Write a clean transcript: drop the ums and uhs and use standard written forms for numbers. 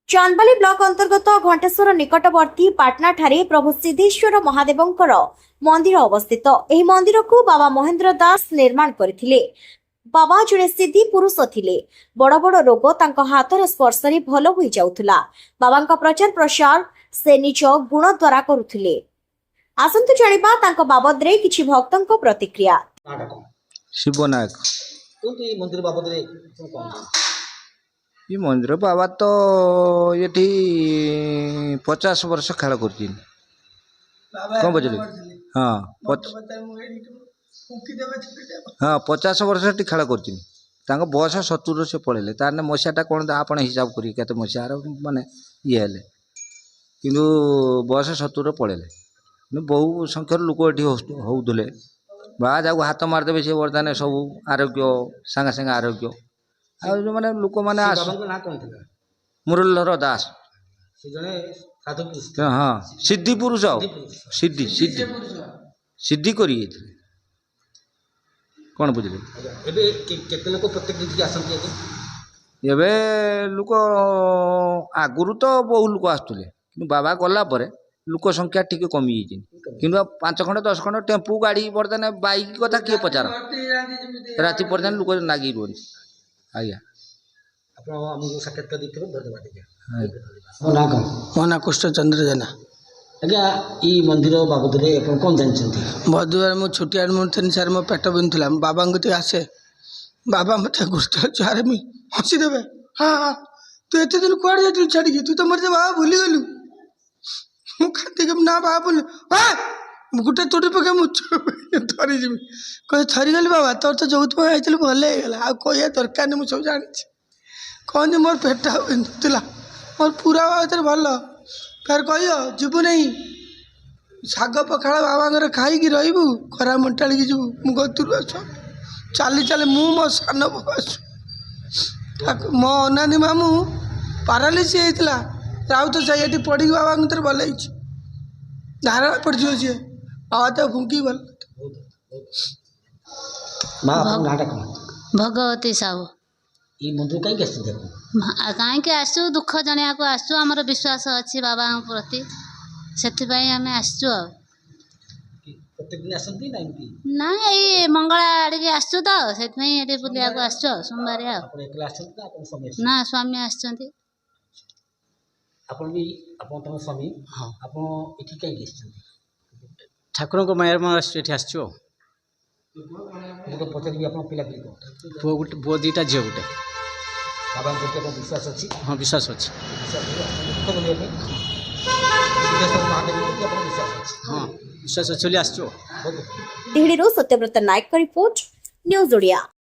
Chandbali block अंतर्गत घंटेश्वर निकटवर्ती पाटना ठारे प्रभु सिद्धेश्वर महादेवंकर मंदिर अवस्थित। एही मंदिर को बाबा महेंद्र दास निर्माण करथिले। बाबा जड़े सिद्धि पुरुष थिले। बड़ बड़ रोग तांको हाथर स्पर्श रे भलो होई जाउथुला। बाबांका प्रचार प्रसार से निज गुण द्वारा करुथिले। आसंतु जानिबा तांको बाबद रे किछि भक्तंको प्रतिक्रिया। शिव नायक मंदिर बाबद ये मंदिर बाबा तो ये 50 वर्ष खेल कर कौन बुझे हाँ हाँ 50 वर्ष खेल कर बयस 70 से पड़े तार मसीहाटा कौन आप हिसाब कर मसीहार माने ये हेले कि बयस 70 पड़े बहु संख्यार लोक ये होते बा जाक हाथ मारिदेवे सी बर्तमान सब आरोग्य सागे सागे आरोग्य जो मैंने लोक मैंने मुरलीधर दास हाँ सिद्धि पुरुष सिद्धि सिद्धि सिद्धि करी कौन बुझे एबे लोक आगुरी तो बहु लोक आसुले कि बाबा गला लोक संख्या टिके कमी कि 5 खंड 10 खंड टेम्पू गाड़ी बर्तमान बाइक कथा किए पचार राति पर्यटन लोक नागी रुहन आज्ञा मो ना कृष्ण चंद्र जेना आज्ञा ई मंदिर बाबद कौन जानते बधुवार मो छुट्टियार मुझे सार मो पेट बिंधुला बाबा आसे बाबा मत गुरुचारे हसी देवे हाँ हाँ तू एत दिन कुआड़े जाइलु छाड़ी तू तो मत बाबा भूली गलु खाते ना बाबा बोल गोटे तोड़ी पके मुझे थरी जी कहे थरी गली बाबा तोर तो जो आई भल होगा आ दरकार नहीं मुझे जानी कहनी मोर पेट बिंधुला मोर पूरा बाबा भल फिर कह जीवु नहीं शाग पखाड़ बाबा खाई रही खरा मंटाड़ी की जीवु मु गतुर आस चली चली मु मो सान बो आस मो अनानी मामू पारालीस होता राउत चाहिए पड़ी बाबा भर भल धारणा पड़ सी बाबा तो फुंकी भल भगवती साहू मंदिर कहीं आसु दुख जनिया को आसु आमर विश्वास अच्छी बाबा प्रति से आम आसु ना ये मंगला आड़े आसु तो से बुलिया को आसु सोमवार ना स्वामी आसुँच स्वामी हाँ ठाकुर को मायर आस पचारि पुओ गोटे पुओ 2टा झील गोटे बाबा विश्वास अच्छी हाँ विश्वास अच्छी हाँ विश्वास अच्छी आसो दिल्ली सत्यव्रत नायक रिपोर्ट न्यूज ओडिया।